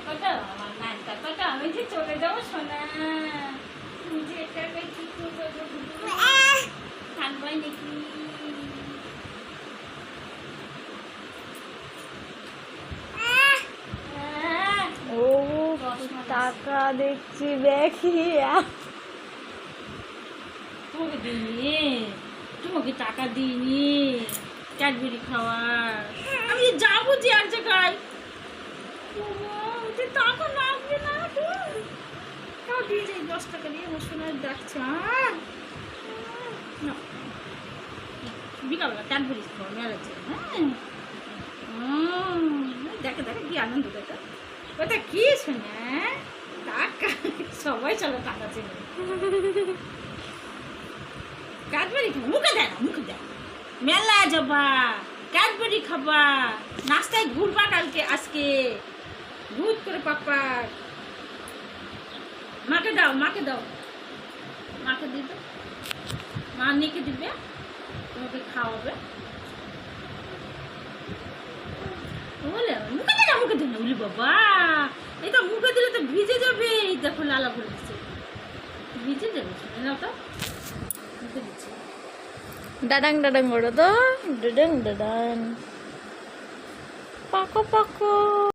টাকাটা আমার নাই টাকাটা আমি যে চলে যাবো সোনা তুমি যে টাকা কি করবো থাকবাই নাকি ও টাকা দেখছি দেখি তোমাকে দিইনি তোমাকে টাকা দিইনি ক্যাডবেরি খাওয়ার আমি যে যাবো যে এক জায়গায় টাকা লাগবে না তাও দিয়ে যাই 10 টাকা দিয়ে আমার সোনার ডাকছে বিকালবেলা ক্যাডবেরি খাওয়া মেলাচ্ছে হ্যাঁ দেখে দেখে কি আনন্দ দেখে ওটা কি শোনা টাকা সবাই চলো টাকা চেনে ক্যাডবেরি খাবো মুখে দেয় না মুখে দেয় মেলা যাবা ক্যাডবেরি খাবা নাস্তায় ঘুরবা কালকে আজকে ভূত করে পাপ্পা মাকে দাও মাকে দিবে মা নিকে দিবে তোমাকে খাওয়াবে বলে মুখে দে না উলি বাবা এটা মুখে দিলে তো ভিজে যাবে এই দেখো লালা করে দিচ্ছে ভিজে যাবে নাও তো মুখে দিচ্ছে ডাডাং ডাডাং করো তো ডাডাং ডাডাং পাকো পাকো